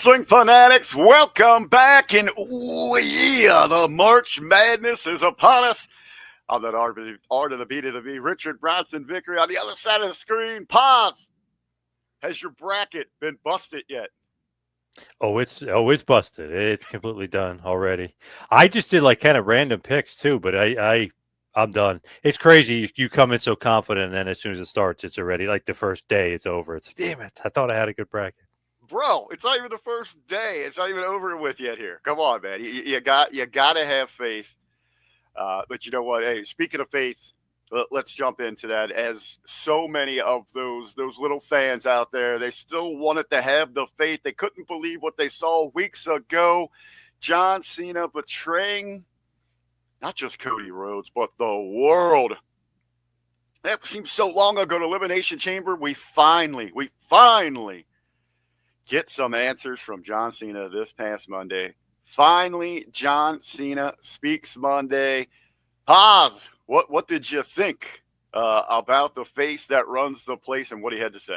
Wrestling fanatics, welcome back. And the March Madness is upon us. On that art of the beat of the beat, Richard, Bronson, Vickrey. On the other side of the screen, pause. Has your bracket been busted yet? It's busted. It's completely done already. I just did like kind of random picks too, but I'm done. It's crazy. You come in so confident, and then as soon as it starts, it's already like the first day. It's over. It's like, damn it! I thought I had a good bracket. Bro, it's not even the first day. It's not even over with yet here. Come on, man. You got to have faith. But you know what? Hey, speaking of faith, let's jump into that. As so many of those little fans out there, they still wanted to have the faith. They couldn't believe what they saw weeks ago. John Cena betraying not just Cody Rhodes, but the world. That seems so long ago. To Elimination Chamber, we finally get some answers from John Cena this past Monday. Finally, John Cena speaks Monday. Paz, what did you think about the face that runs the place and what he had to say?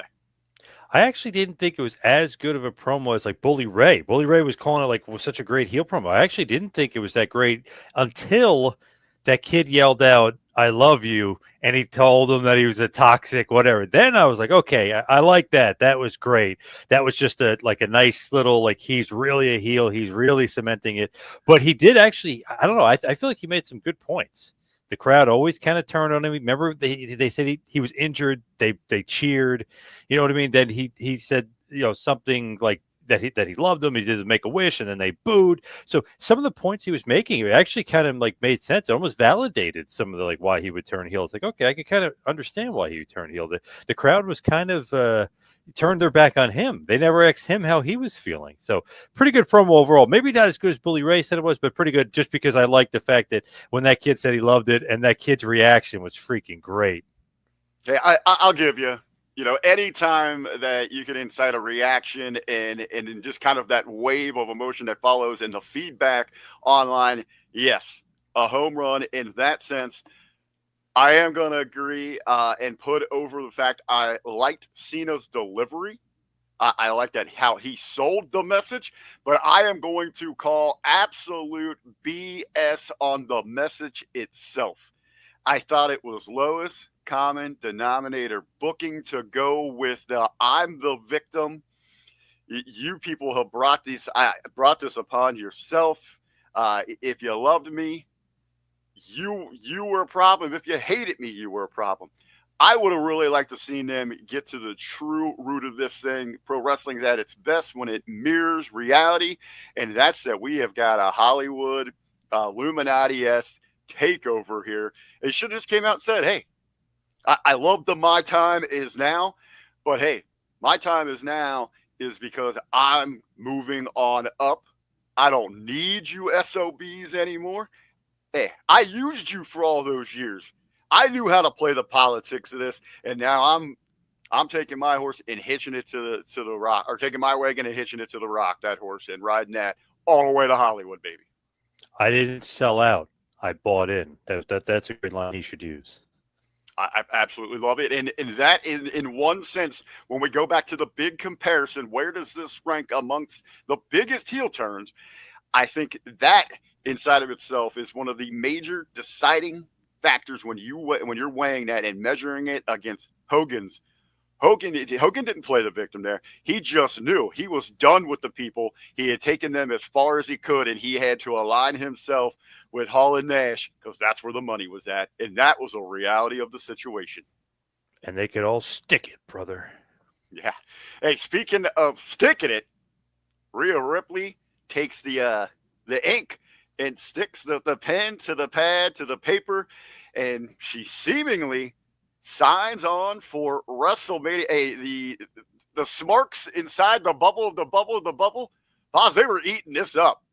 I actually didn't think it was as good of a promo as like Bully Ray. Bully Ray was calling it like was such a great heel promo. I actually didn't think it was that great until that kid yelled out, "I love you," and he told him that he was a toxic whatever. Then I was like, okay, I like that. That was great. That was just a nice little like he's really a heel. He's really cementing it. But he did actually. I don't know. I feel like he made some good points. The crowd always kind of turned on him. Remember, they said he was injured. They cheered. You know what I mean? Then he said something like that he loved them. He did make a wish, and then they booed. So some of the points he was making it actually kind of like made sense. It almost validated some of the like why he would turn heel. It's like, okay, I could kind of understand why he would turn heel. The crowd was kind of turned their back on him. They never asked him how he was feeling. So pretty good promo overall. Maybe not as good as Bully Ray said it was, but pretty good just because I like the fact that when that kid said he loved it and that kid's reaction was freaking great. Hey, I'll give you. Anytime that you can incite a reaction and just kind of that wave of emotion that follows and the feedback online, yes, a home run in that sense. I am going to agree and put over the fact I liked Cena's delivery. I like that how he sold the message, but I am going to call absolute BS on the message itself. I thought it was lowest common denominator booking to go with the I'm the victim. You people have brought this upon yourself. If you loved me, you were a problem. If you hated me, you were a problem. I would have really liked to seen them get to the true root of this thing. Pro wrestling's at its best when it mirrors reality, and that's that we have got a Hollywood Illuminati-esque takeover here. It should have just came out and said, hey, I love the my time is now, but hey, my time is now is because I'm moving on up. I don't need you SOBs anymore. Hey, I used you for all those years. I knew how to play the politics of this, and now I'm taking my horse and hitching it to the rock, or taking my wagon and hitching it to the rock, that horse, and riding that all the way to Hollywood, baby. I didn't sell out. I bought in. That's a great line he should use. I absolutely love it. And that in one sense, when we go back to the big comparison, where does this rank amongst the biggest heel turns? I think that inside of itself is one of the major deciding factors when you're weighing that and measuring it against Hogan's. Hogan didn't play the victim there. He just knew he was done with the people. He had taken them as far as he could, and he had to align himself with Hall and Nash because that's where the money was at, and that was a reality of the situation. And they could all stick it, brother. Yeah. Hey, speaking of sticking it, Rhea Ripley takes the ink and sticks the pen to the pad, to the paper, and she seemingly signs on for WrestleMania. Hey, the smarks inside the bubble of the bubble of the bubble, Boz, they were eating this up.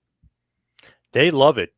They love it.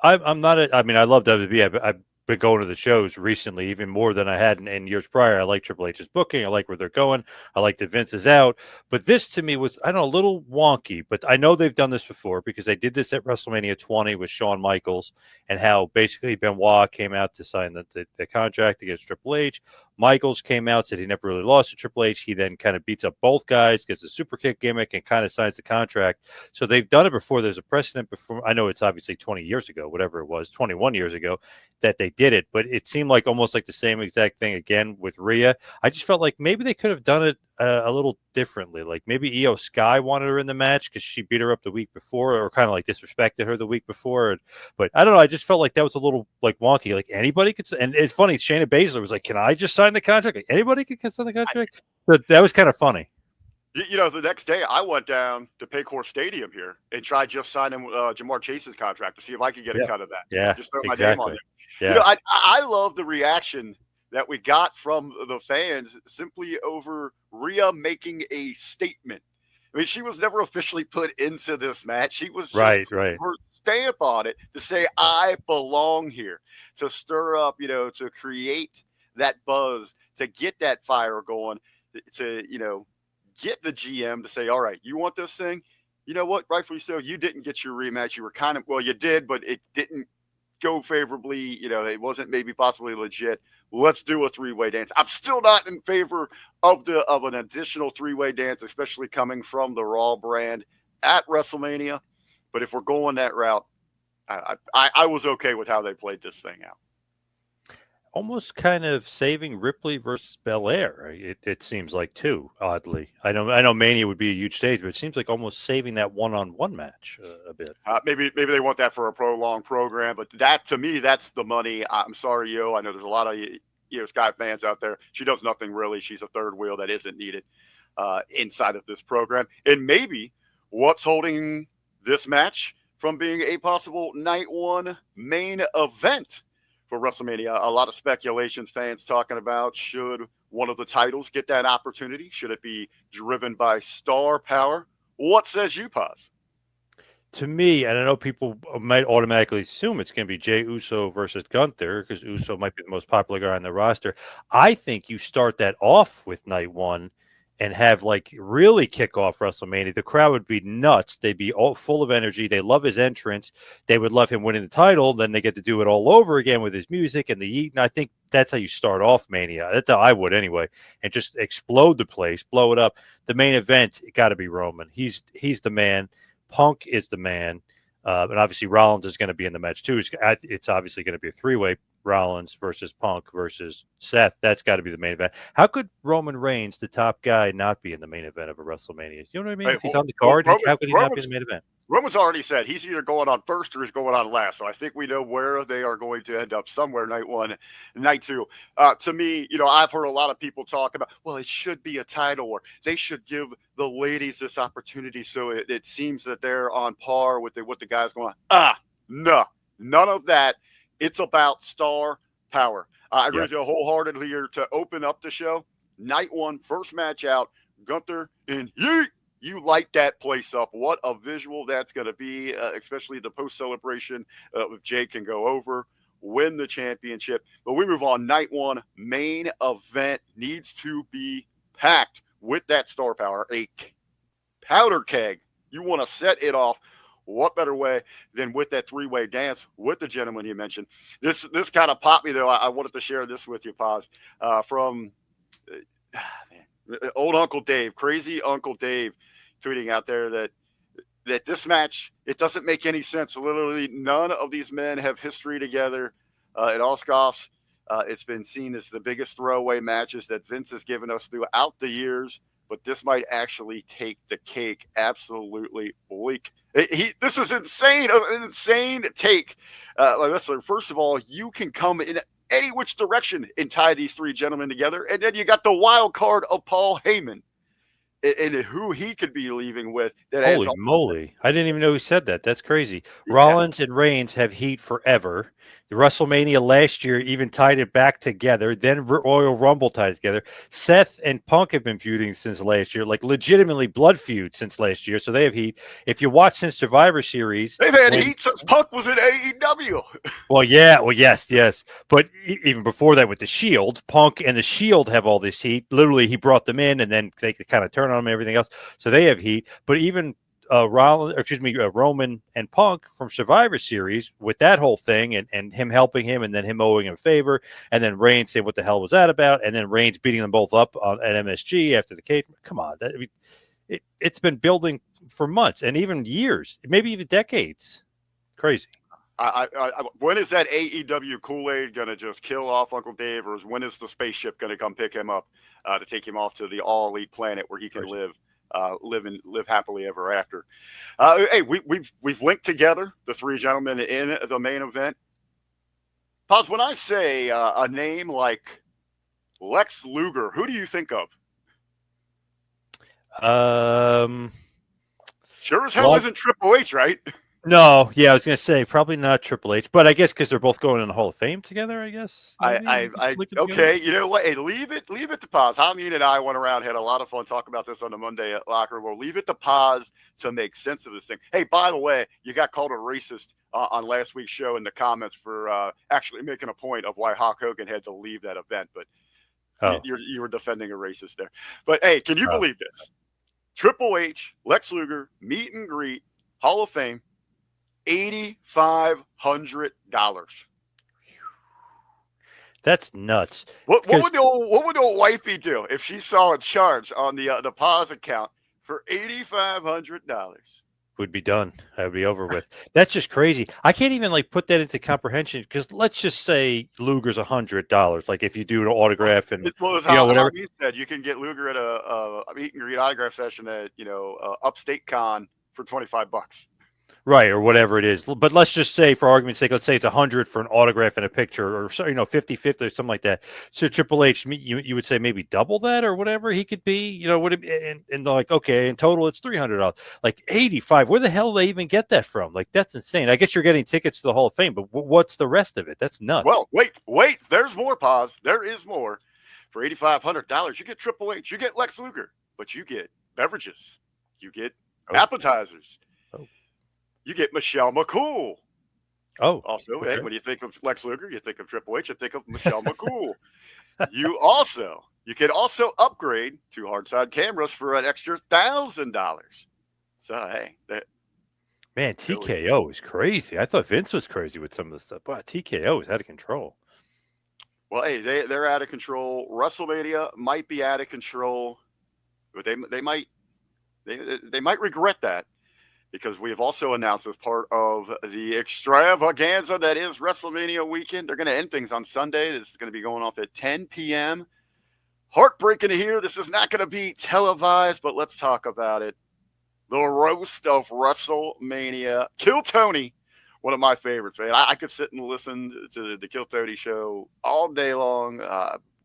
I'm not I mean, I love WWE. I've been going to the shows recently, even more than I had in years prior. I like Triple H's booking. I like where they're going. I like that Vince is out. But this to me was, I don't know, a little wonky. But I know they've done this before because they did this at WrestleMania 20 with Shawn Michaels and how basically Benoit came out to sign the contract against Triple H. Michaels came out, said he never really lost to Triple H. He then kind of beats up both guys, gets a super kick gimmick, and kind of signs the contract. So they've done it before. There's a precedent before. I know it's obviously 20 years ago, whatever it was, 21 years ago that they did it, but it seemed like almost like the same exact thing again with Rhea. I just felt like maybe they could have done it a little differently. Like maybe Io Sky wanted her in the match because she beat her up the week before, or kind of like disrespected her the week before. But I don't know. I just felt like that was a little like wonky. Like anybody could, and it's funny. Shayna Baszler was like, "Can I just sign the contract? Like, anybody could sign the contract." But that was kind of funny. The next day I went down to Paycor Stadium here and tried just signing Jamar Chase's contract to see if I could get a cut of that. Yeah, just throw my name exactly. on it. Yeah. I love the reaction that we got from the fans simply over Rhea making a statement. I mean, she was never officially put into this match. She was just right. her stamp on it to say, I belong here, to stir up, to create that buzz, to get that fire going, to, get the GM to say, all right, you want this thing? You know what? Rightfully so. You didn't get your rematch. You were you did, but it didn't go favorably. It wasn't maybe possibly legit. Let's do a three-way dance. I'm still not in favor of an additional three-way dance, especially coming from the Raw brand at WrestleMania. But if we're going that route, I was okay with how they played this thing out. Almost kind of saving Ripley versus Belair. It seems like too, oddly. I know Mania would be a huge stage, but it seems like almost saving that one-on-one match a bit. Maybe they want that for a prolonged program, but that to me, that's the money. I'm sorry, I know there's a lot of Sky fans out there. She does nothing really. She's a third wheel that isn't needed inside of this program. And maybe what's holding this match from being a possible night one main event for WrestleMania. A lot of speculation, fans talking about, should one of the titles get that opportunity? Should it be driven by star power? What says you, Paz? To me, and I know people might automatically assume it's going to be Jey Uso versus Gunther because Uso might be the most popular guy on the roster. I think you start that off with night one and have like really kick off WrestleMania. The crowd would be nuts. They'd be all full of energy. They love his entrance. They would love him winning the title. Then they get to do it all over again with his music and the eat. And I think that's how you start off Mania. That's how I would anyway. And just explode the place, blow it up. The main event, it got to be Roman. He's the man. Punk is the man. And obviously Rollins is going to be in the match too. It's obviously going to be a three-way. Rollins versus Punk versus Seth. That's got to be the main event. How could Roman Reigns, the top guy, not be in the main event of a WrestleMania? You know what I mean? If he's on the card, how could he not be in the main event? Roman's already said he's either going on first or he's going on last. So I think we know where they are going to end up, somewhere night one, night two. To me, I've heard a lot of people talk about, well, it should be a title war. They should give the ladies this opportunity so it seems that they're on par with what the guys going on. No, none of that. It's about star power. I agree with you wholeheartedly here to open up the show. Night one, first match out, Gunther and Yeet. You light that place up. What a visual that's going to be, especially the post-celebration if Jay can go over, win the championship. But we move on. Night one, main event needs to be packed with that star power. A powder keg. You want to set it off. What better way than with that three-way dance with the gentleman you mentioned? This kind of popped me, though. I wanted to share this with you, Paz, from old Uncle Dave, crazy Uncle Dave, tweeting out there that this match, it doesn't make any sense. Literally, none of these men have history together at all scoffs. It's been seen as the biggest throwaway matches that Vince has given us throughout the years, but this might actually take the cake. Absolutely bleak. This is insane, an insane take. First of all, you can come in any which direction and tie these three gentlemen together, and then you got the wild card of Paul Heyman and who he could be leaving with. Holy moly. I didn't even know he said that. That's crazy. Yeah. Rollins and Reigns have heat forever. The WrestleMania last year even tied it back together. Then Royal Rumble tied it together. Seth and Punk have been feuding since last year, like legitimately blood feud since last year. So they have heat. If you watch since Survivor Series, they've had heat since Punk was in AEW. Well, yeah. Well, yes. But even before that with the Shield, Punk and the Shield have all this heat. Literally, he brought them in and then they kind of turn on him and everything else. So they have heat. But even Roman and Punk from Survivor Series with that whole thing, and him helping him, and then him owing him a favor, and then Reigns saying what the hell was that about, and then Reigns beating them both up at MSG after the cage. Come on, it's been building for months and even years, maybe even decades. Crazy. When is that AEW Kool-Aid going to just kill off Uncle Dave, or when is the spaceship going to come pick him up to take him off to the all elite planet where he can live happily ever after? Hey, we've linked together the three gentlemen in the main event. Pause. When I say a name like Lex Luger, who do you think of? Sure as hell isn't Triple H, right? No, yeah, I was going to say probably not Triple H, but I guess because they're both going in the Hall of Fame together. I guess. Okay, you know what? Hey, leave it to pause. Hameen and I went around, had a lot of fun talking about this on the Monday at Locker Room. We'll leave it to pause to make sense of this thing. Hey, by the way, you got called a racist on last week's show in the comments for actually making a point of why Hulk Hogan had to leave that event, but you were defending a racist there. But hey, can you believe this? Triple H, Lex Luger, meet and greet, Hall of Fame. $8,500. That's nuts. What would the old wifey do if she saw a charge on the pause account for $8,500? Would be done. I would be over with. That's just crazy. I can't even put that into comprehension because let's just say Luger's $100. Like if you do an autograph and whatever you said, you can get Luger at a meet and greet autograph session at Upstate Con for $25. Right, or whatever it is. But let's just say, for argument's sake, let's say it's 100 for an autograph and a picture, or 50-50 or something like that. So Triple H, you would say maybe double that or whatever he could be. And they're like, okay, in total it's $300. Like 85. Where the hell do they even get that from? Like that's insane. I guess you're getting tickets to the Hall of Fame, but what's the rest of it? That's nuts. Well, wait. There's more. Pause. There is more. For $8,500, you get Triple H, you get Lex Luger, but you get beverages, you get appetizers. You get Michelle McCool. Oh. Also, okay. Hey, when you think of Lex Luger, you think of Triple H, you think of Michelle McCool. You can also upgrade to hardside cameras for an extra $1,000. So, hey. Man, TKO is crazy. I thought Vince was crazy with some of the stuff. But TKO is out of control. Well, hey, they're out of control. WrestleMania might be out of control, but they might regret that. Because we have also announced as part of the extravaganza that is WrestleMania weekend, they're going to end things on Sunday. This is going to be going off at 10 p.m. Heartbreaking to hear. This is not going to be televised, but let's talk about it. The roast of WrestleMania. Kill Tony, one of my favorites, man. I could sit and listen to the Kill Tony show all day long.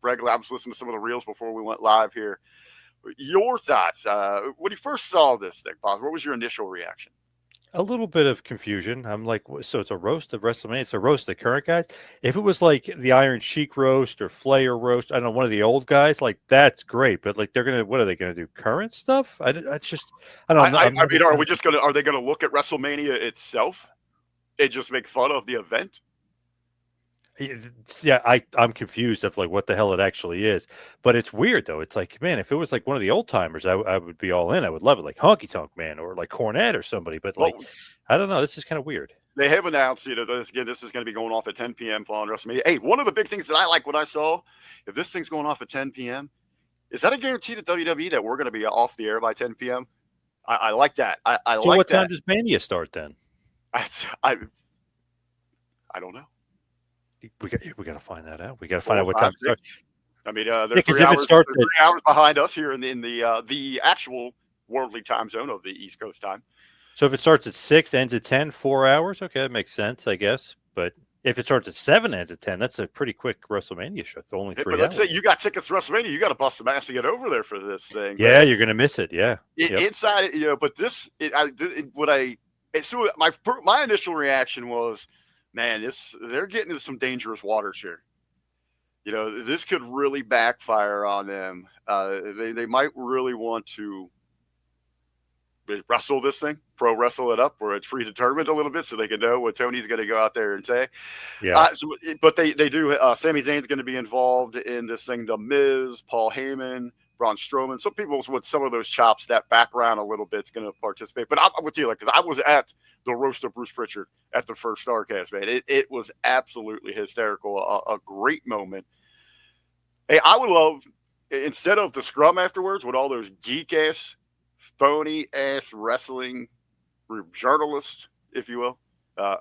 Regularly, I was listening to some of the reels before we went live here. Your thoughts when you first saw this thing, Bob? What was your initial reaction? A little bit of confusion. I'm like, so it's a roast of WrestleMania. It's a roast of the current guys. If it was like the Iron Sheik roast or Flair roast, I don't know, one of the old guys, like that's great. But like what are they going to do? Current stuff? I don't know. Are they going to look at WrestleMania itself and just make fun of the event? Yeah, I'm confused of like what the hell it actually is, but it's weird though. It's like, man, if it was like one of the old timers, I would be all in. I would love it, like Honky Tonk Man or like Cornette or somebody. But I don't know. This is kind of weird. They have announced, this is going to be going off at 10 p.m. on WrestleMania. Hey, one of the big things that I like what I saw, if this thing's going off at 10 p.m., is that a guarantee to WWE that we're going to be off the air by 10 p.m.? I like that. So what time does Mania start then? I don't know. We got to find that out. We got to find out what time it starts. I mean, they're 3 hours behind us here in the actual worldly time zone of the East Coast time. So if it starts at 6, ends at 10, 4 hours, okay, that makes sense, I guess. But if it starts at 7, ends at 10, that's a pretty quick WrestleMania show. It's only 3 hours. But let's say you got tickets to WrestleMania, you got to bust some ass to get over there for this thing. Yeah, you're gonna miss it. Yeah, inside, But my initial reaction was, man, they're getting into some dangerous waters here. This could really backfire on them. They might really want to wrestle this thing, pro wrestle it up, where it's predetermined a little bit, so they can know what Tony's going to go out there and say. Yeah. But they do. Sami Zayn's going to be involved in this thing. The Miz, Paul Heyman, Braun Strowman. Some people with some of those chops, that background a little bit is going to participate. But I'm with you, like, because I was at the roast of Bruce Pritchard at the first Starcast, man. It was absolutely hysterical. A great moment. Hey, I would love, instead of the scrum afterwards with all those geek ass, phony ass wrestling journalists, if you will.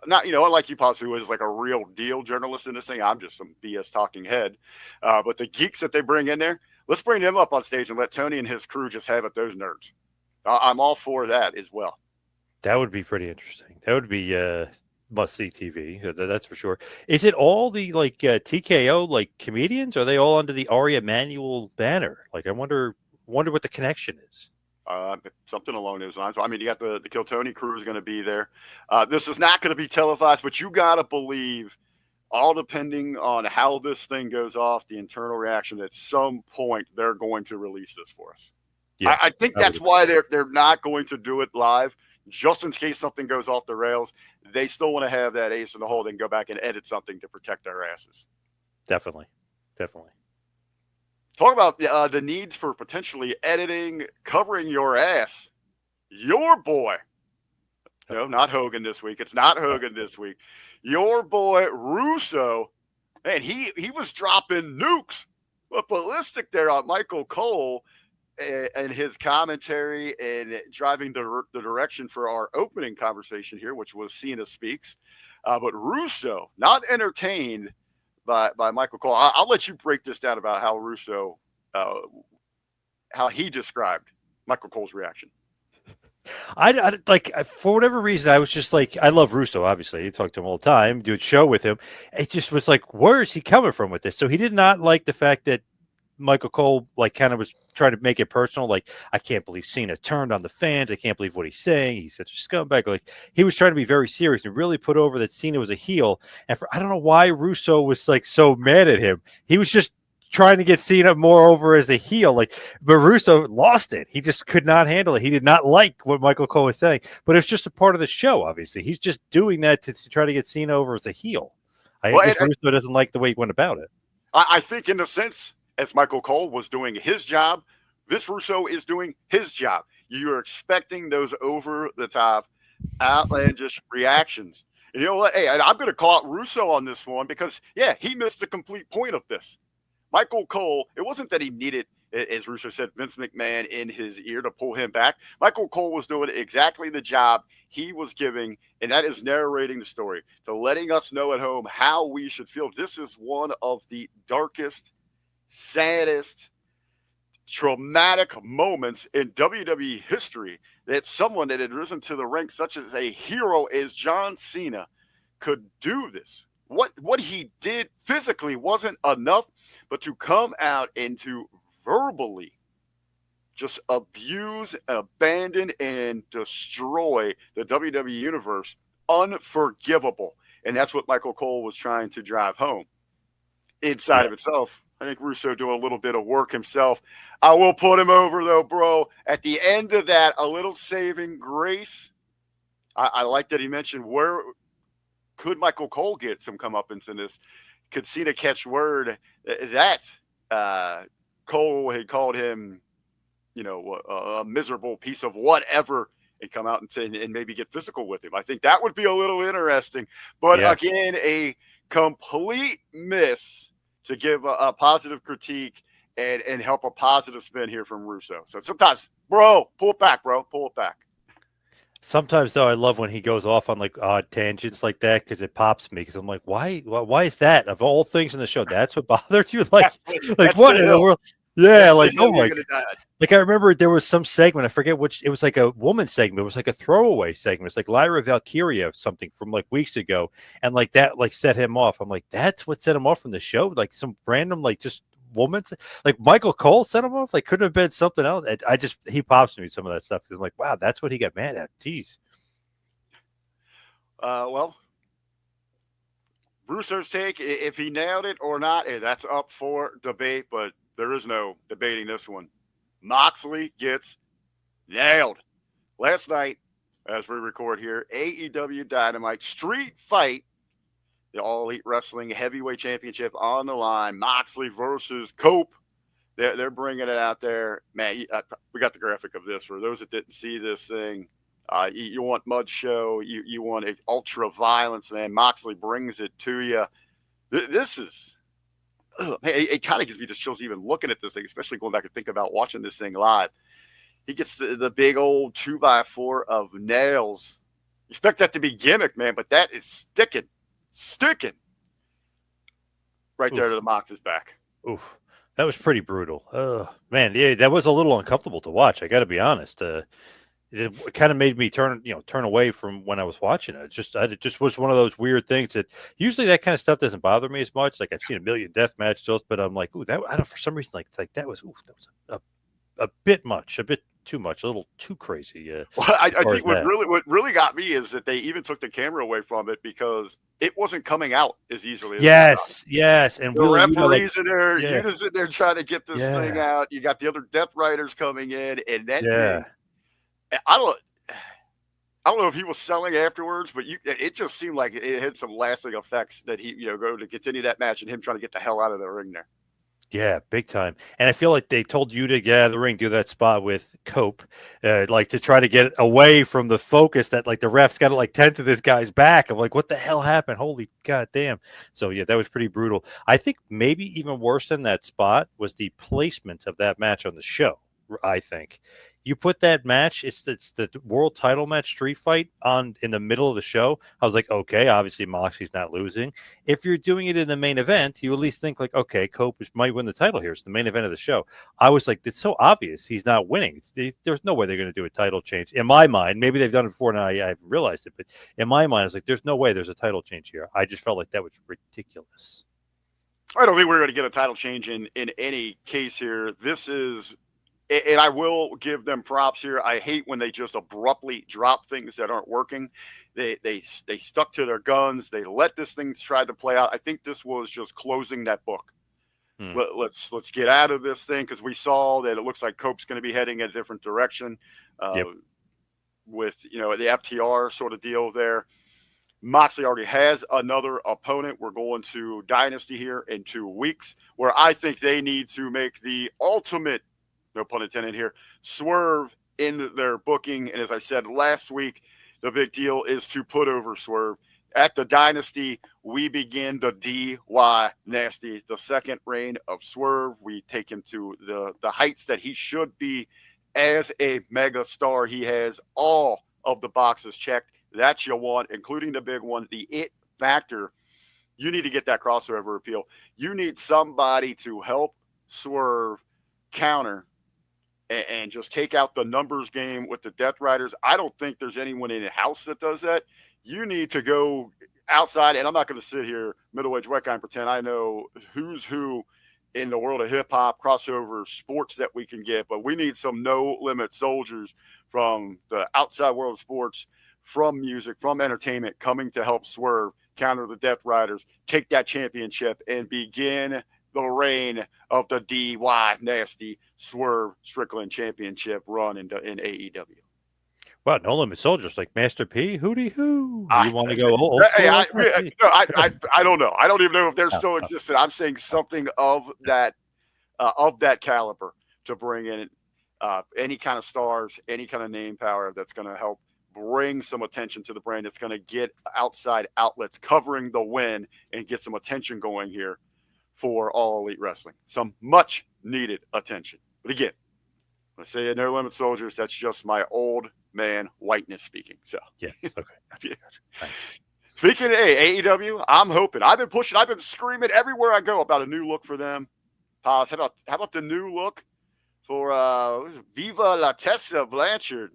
Not, unlike you, Pops, who is like a real deal journalist in this thing. I'm just some BS talking head. But the geeks that they bring in there, let's bring them up on stage and let Tony and his crew just have it, those nerds. I'm all for that as well. That would be pretty interesting. That would be must see TV. That's for sure. Is it all the TKO like comedians? Or are they all under the Ari Emanuel banner? Like, I wonder what the connection is. Something along those lines. I mean, you got the Kill Tony crew is going to be there. This is not going to be televised, but you got to believe, all depending on how this thing goes off, the internal reaction, at some point they're going to release this for us. Yeah, I think that's why they're not going to do it live, just in case something goes off the rails. They still want to have that ace in the hole. They can go back and edit something to protect their asses. Definitely. Talk about the need for potentially editing, covering your ass. Your boy. No, not Hogan this week. It's not Hogan this week. Your boy, Russo. Man, he was dropping nukes. But ballistic there on Michael Cole and his commentary and driving the direction for our opening conversation here, which was Cena Speaks. But Russo, not entertained by Michael Cole. I'll let you break this down about how Russo, how he described Michael Cole's reaction. I like, for whatever reason, I was just like, I love Russo, obviously. You talk to him all the time, do a show with him. It just was like, where is he coming from with this? So he did not like the fact that Michael Cole kind of was trying to make it personal. Like, I can't believe Cena turned on the fans. I can't believe what he's saying. He's such a scumbag. Like, he was trying to be very serious and really put over that Cena was a heel. And I don't know why Russo was so mad at him. He was just trying to get Cena more over as a heel. But Russo lost it. He just could not handle it. He did not like what Michael Cole was saying. But it's just a part of the show, obviously. He's just doing that to try to get Cena over as a heel. I guess Russo doesn't like the way he went about it. I think in a sense, as Michael Cole was doing his job, Vince Russo is doing his job. You're expecting those over-the-top, outlandish reactions. And you know what? Hey, I'm going to call out Russo on this one because, yeah, he missed the complete point of this. Michael Cole, it wasn't that he needed, as Russo said, Vince McMahon in his ear to pull him back. Michael Cole was doing exactly the job he was giving, and that is narrating the story, to letting us know at home how we should feel. This is one of the darkest, saddest, traumatic moments in WWE history, that someone that had risen to the rank such as a hero as John Cena could do this. What he did physically wasn't enough, but to come out and to verbally just abuse, abandon, and destroy the WWE universe, unforgivable. And that's what Michael Cole was trying to drive home. Inside of itself, I think Russo doing a little bit of work himself. I will put him over, though, bro. At the end of that, a little saving grace. I like that he mentioned, where could Michael Cole get some comeuppance in this? Could Cena catch word that Cole had called him, a miserable piece of whatever, and come out and maybe get physical with him? I think that would be a little interesting. But again, a complete miss to give a positive critique and help a positive spin here from Russo. So sometimes, bro, pull it back, bro. Pull it back. Sometimes, though, I love when he goes off on odd tangents like that, because it pops me. Because I'm like, why is that, of all things in the show, that's what bothered you? What in the world? Yeah, oh my God. I remember there was some segment, I forget which, it was like a woman segment. It was like a throwaway segment. It's like Lyra Valkyria or something from weeks ago. And that set him off. I'm like, that's what set him off from the show? Some random, just woman, Michael Cole set him off? Couldn't have been something else. He pops me some of that stuff because I'm like, wow, that's what he got mad at. Jeez. Well, Russo's take, if he nailed it or not, that's up for debate, but there is no debating this one. Moxley gets nailed. Last night, as we record here, AEW Dynamite Street Fight, the All Elite Wrestling Heavyweight Championship on the line. Moxley versus Cope. They're bringing it out there, man. We got the graphic of this for those that didn't see this thing. You want mud show, you want ultra violence, man. Moxley brings it to you. This is, man, it kind of gives me just chills even looking at this thing, especially going back and think about watching this thing live. He gets the big old 2x4 of nails. You expect that to be gimmick, man, but that is sticking right there to the Mox's back. Oof. That was pretty brutal. Man, yeah, that was a little uncomfortable to watch. I got to be honest. It kind of made me turn away from when I was watching it. It just was one of those weird things that usually that kind of stuff doesn't bother me as much. Like I've seen a million death match shows, but I'm like, ooh, that I don't, for some reason like that was a bit much, a bit too much, a little too crazy. Well, I think what really got me is that they even took the camera away from it because it wasn't coming out as easily. Yes, and the referees in there, Yuna's in there trying to get this thing out. You got the other Death Riders coming in, and that thing, I don't know if he was selling afterwards, but it just seemed like it had some lasting effects that he go to continue that match and him trying to get the hell out of the ring there. Yeah, big time. And I feel like they told you to get out of the ring, do that spot with Cope, like to try to get away from the focus that like the refs got to like tend to this guy's back. I'm like, what the hell happened? Holy goddamn. So yeah, that was pretty brutal. I think maybe even worse than that spot was the placement of that match on the show. I think you put that match, it's the world title match street fight on in the middle of the show. I was like, okay, obviously Moxley's not losing. If you're doing it in the main event, you at least think like, okay, Cope might win the title here. It's the main event of the show. I was like, it's so obvious he's not winning. There's no way they're going to do a title change. In my mind, maybe they've done it before and I've realized it, but in my mind, I was like, there's no way there's a title change here. I just felt like that was ridiculous. I don't think we're going to get a title change in any case here. This is... And I will give them props here. I hate when they just abruptly drop things that aren't working. They stuck to their guns. They let this thing try to play out. I think this was just closing that book. Let's get out of this thing because we saw that it looks like Cope's going to be heading in a different direction with the FTR sort of deal there. Moxley already has another opponent. We're going to Dynasty here in 2 weeks, where I think they need to make the ultimate, no pun intended here, swerve in their booking. And as I said last week, the big deal is to put over Swerve. At the Dynasty, we begin the DY Nasty, the second reign of Swerve. We take him to the heights that he should be as a mega star. He has all of the boxes checked that you want, including the big one, the it factor. You need to get that crossover appeal. You need somebody to help Swerve counter and just take out the numbers game with the Death Riders. I don't think there's anyone in the house that does that. You need to go outside, and I'm not going to sit here, middleweight wet guy, and pretend I know who's who in the world of hip-hop, crossover, sports that we can get, but we need some no-limit soldiers from the outside world of sports, from music, from entertainment, coming to help Swerve counter the Death Riders, take that championship, and begin the reign of the DY Nasty Swerve Strickland Championship run in AEW. Wow, no limit soldiers like Master P, hootie hoo. You want to go old school? Hey, I don't know. I don't even know if they're still existing. I'm saying something of that caliber to bring in any kind of stars, any kind of name power that's going to help bring some attention to the brand. It's going to get outside outlets covering the win and get some attention going here for All Elite Wrestling. Some much needed attention. But again, when I say no limit soldiers, that's just my old man whiteness speaking. So yeah, okay. Yeah. Speaking of AEW, I'm hoping. I've been screaming everywhere I go about a new look for them. Paz, how about the new look for Viva La Tessa Blanchard?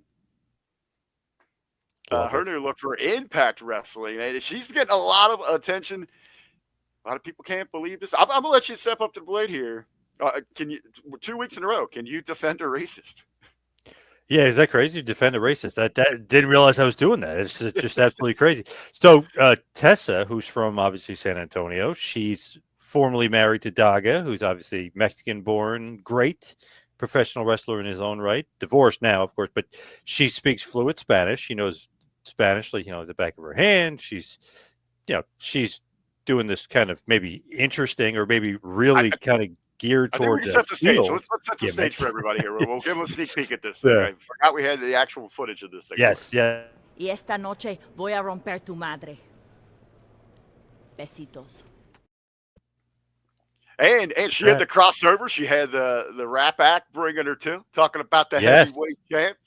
Her new look for Impact Wrestling. She's getting a lot of attention. A lot of people can't believe this. I'm gonna let you step up to the plate here. Can you 2 weeks in a row? Can you defend a racist? Yeah, is that crazy? Defend a racist? That didn't realize I was doing that. It's just absolutely crazy. So Tessa, who's from obviously San Antonio, she's formerly married to Daga, who's obviously Mexican-born, great professional wrestler in his own right. Divorced now, of course, but she speaks fluent Spanish. She knows Spanish, like the back of her hand. She's doing this kind of maybe interesting or maybe really kind of geared I think we towards can a set the stage. heel Let's set the gimmick. stage for everybody here. We'll give them a sneak peek at this thing. Yeah. I forgot we had the actual footage of this thing. Yes, yeah. Y esta noche voy a romper tu madre. Besitos. And she had the crossover. She had the rap act bringing her to, talking about the heavyweight champ.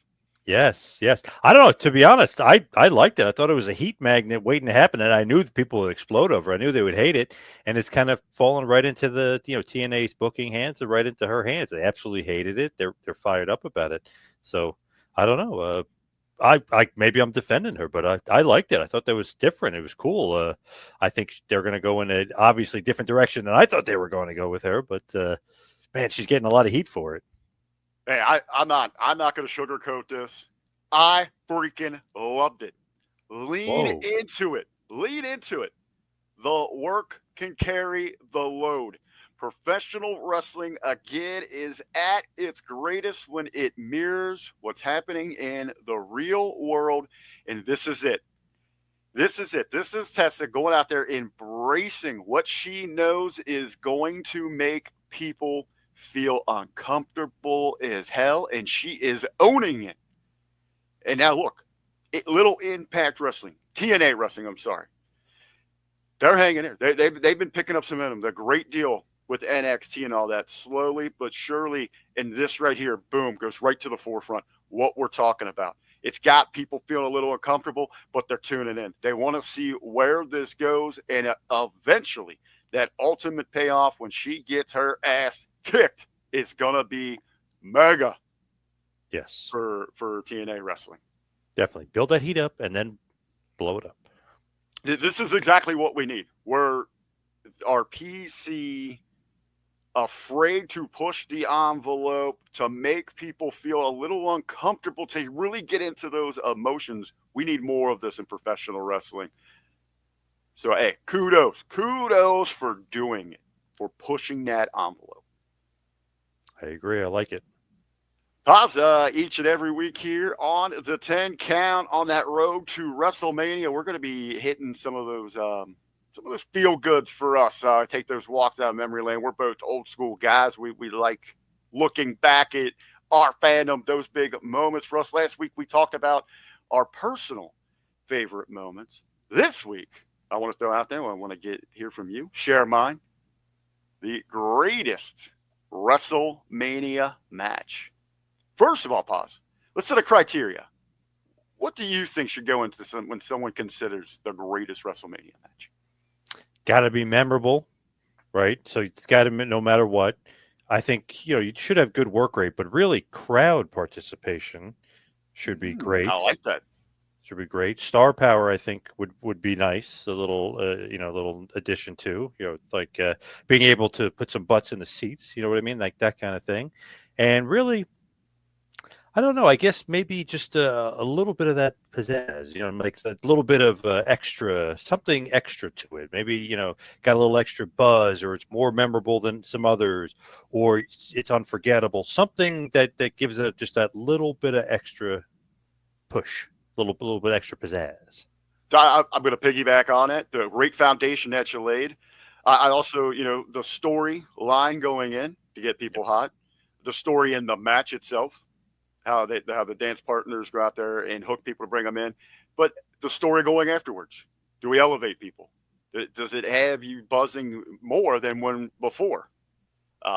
Yes. I don't know. To be honest, I liked it. I thought it was a heat magnet waiting to happen, and I knew that people would explode over. I knew they would hate it, and it's kind of fallen right into the TNA's booking hands and right into her hands. They absolutely hated it. They're fired up about it. So I don't know. I maybe I'm defending her, but I liked it. I thought that was different. It was cool. I think they're going to go in a obviously different direction than I thought they were going to go with her. But man, she's getting a lot of heat for it. Hey, I'm not going to sugarcoat this. I freaking loved it. Lean into it. The work can carry the load. Professional wrestling, again, is at its greatest when it mirrors what's happening in the real world. And this is it. This is Tessa going out there embracing what she knows is going to make people feel uncomfortable as hell, and she is owning it. And now look, Little Impact Wrestling, TNA Wrestling, I'm sorry. They're hanging in there. They've been picking up some momentum. They're a great deal with NXT and all that, slowly but surely. And this right here, boom, goes right to the forefront, what we're talking about. It's got people feeling a little uncomfortable, but they're tuning in. They want to see where this goes, and eventually that ultimate payoff when she gets her ass kicked is gonna be mega. Yes, for TNA Wrestling. Definitely build that heat up and then blow it up. This is exactly what we need. Our PC afraid to push the envelope, to make people feel a little uncomfortable, to really get into those emotions. We need more of this in professional wrestling. So, hey, kudos for doing it, for pushing that envelope. I agree. I like it. Paz, each and every week here on the 10 count on that road to WrestleMania, we're going to be hitting some of those feel goods for us. Take those walks down memory lane. We're both old school guys. We like looking back at our fandom, those big moments for us. Last week we talked about our personal favorite moments. This week, I want to throw out there, I want to hear from you, share mine. The greatest WrestleMania match. First of all, Paz, let's set a criteria. What do you think should go into this when someone considers the greatest WrestleMania match? Got to be memorable, right? So it's got to, no matter what. I think, you should have good work rate, but really crowd participation should be great. I like that. Should be great. Star power, I think, would be nice. A little, little addition to, it's like being able to put some butts in the seats. You know what I mean? Like that kind of thing. And really, I don't know. I guess maybe just a little bit of that pizzazz, like a little bit of something extra to it. Maybe, got a little extra buzz, or it's more memorable than some others, or it's unforgettable. Something that gives it just that little bit of extra push, a little bit extra pizzazz. So I'm going to piggyback on it. The great foundation that you laid. I also, the story line going in to get people hot, the story in the match itself. How the dance partners go out there and hook people to bring them in. But the story going afterwards. Do we elevate people? Does it have you buzzing more than when before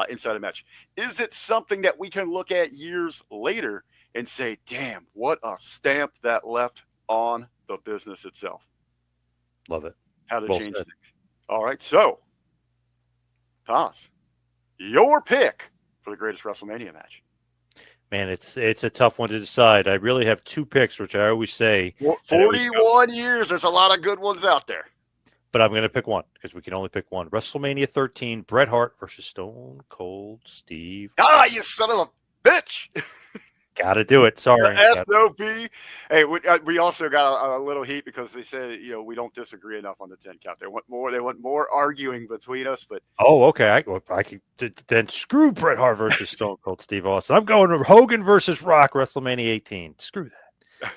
inside a match? Is it something that we can look at years later and say, damn, what a stamp that left on the business itself? Love it. How to change things. All right, so, Thomas, your pick for the greatest WrestleMania match. Man, it's a tough one to decide. I really have two picks, which I always say. 41 years. There's a lot of good ones out there. But I'm going to pick one because we can only pick one. WrestleMania 13, Bret Hart versus Stone Cold Steve. Ah, you son of a bitch. Got to do it. Sorry. SOP. Hey, we also got a little heat because they said, we don't disagree enough on the 10 count. They want more arguing between us. But okay. I could then screw Bret Hart versus Stone Cold Steve Austin. I'm going to Hogan versus Rock, WrestleMania 18. Screw that.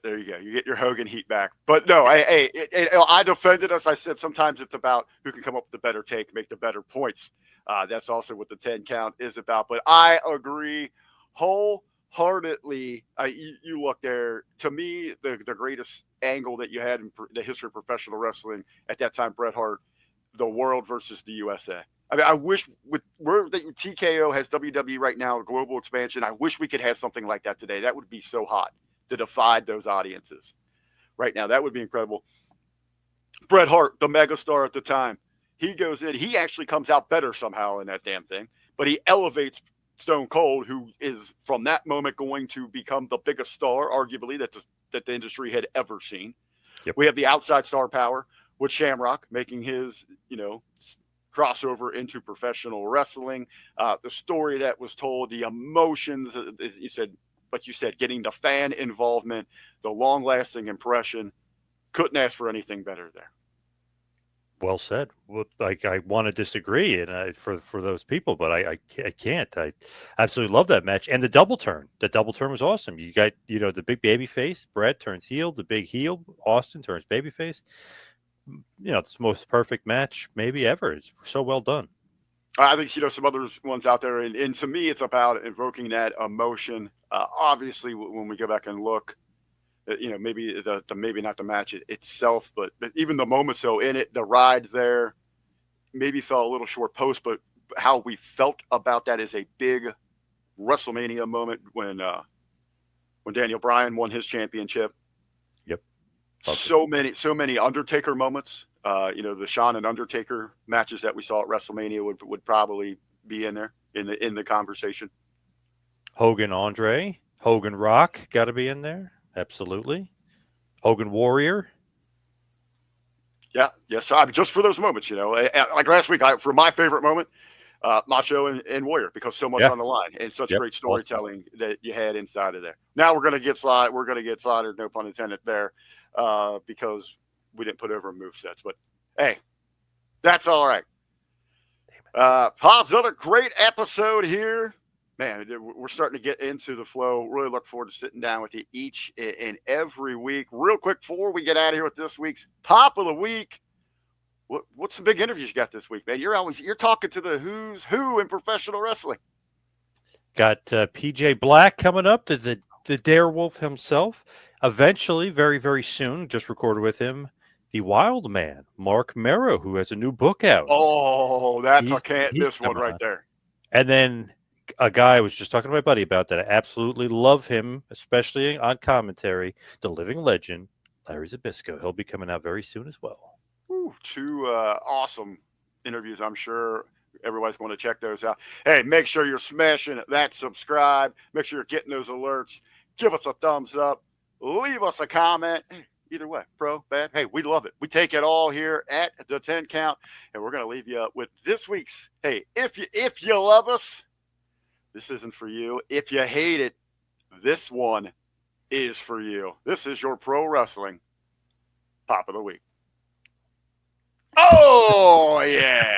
There you go. You get your Hogan heat back. But no, I defended us. I said sometimes it's about who can come up with the better take, make the better points. That's also what the 10 count is about. But I agree wholeheartedly. You look there. To me, the greatest angle that you had in the history of professional wrestling at that time, Bret Hart, the world versus the USA. I mean, I wish where the TKO has WWE right now, global expansion. I wish we could have something like that today. That would be so hot to defy those audiences right now. That would be incredible. Bret Hart, the megastar at the time, he goes in. He actually comes out better somehow in that damn thing, but he elevates Stone Cold, who is from that moment going to become the biggest star, arguably, that the industry had ever seen. Yep. We have the outside star power with Shamrock making his, crossover into professional wrestling. The story that was told, the emotions, you said, getting the fan involvement, the long-lasting impression. Couldn't ask for anything better there. Well said. Well, I want to disagree, and for those people, but I can't. I absolutely love that match and the double turn. The double turn was awesome. You got the big baby face, Bret turns heel. The big heel, Austin turns baby face. It's the most perfect match maybe ever. It's so well done. I think some other ones out there, and to me, it's about invoking that emotion. Obviously, when we go back and look, maybe maybe not the match itself, but even the moments though in it, the ride there maybe fell a little short post, but how we felt about that is a big WrestleMania moment when Daniel Bryan won his championship. Yep. So many Undertaker moments. The Shawn and Undertaker matches that we saw at WrestleMania would probably be in there in the conversation. Hogan Andre, Hogan Rock got to be in there. Absolutely. Hogan Warrior. Yeah, yes. I mean, just for those moments, like last week, for my favorite moment, Macho and Warrior, because so much on the line and such great storytelling that you had inside of there. Now we're going to get slaughtered. We're going to get slaughtered, no pun intended there, because we didn't put over move-sets. But, hey, that's all right. Pause, another great episode here. Man, we're starting to get into the flow. Really look forward to sitting down with you each and every week. Real quick, before we get out of here with this week's Pop of the Week, what's the big interviews you got this week, man? You're talking to the who's who in professional wrestling. Got PJ Black coming up, the Darewolf himself. Eventually, very, very soon, just recorded with him, the Wild Man, Mark Merrow, who has a new book out. Oh, I can't miss one right there. And then a guy I was just talking to my buddy about that I absolutely love him, especially on commentary, the living legend, Larry Zbyszko. He'll be coming out very soon as well. Ooh, two awesome interviews. I'm sure everybody's going to check those out. Hey, make sure you're smashing that subscribe. Make sure you're getting those alerts. Give us a thumbs up. Leave us a comment. Either way, pro, bad. Hey, we love it. We take it all here at the 10 count. And we're going to leave you with this week's, hey, if you love us, this isn't for you. If you hate it, this one is for you. This is your pro wrestling Pop of the Week. Oh, yeah.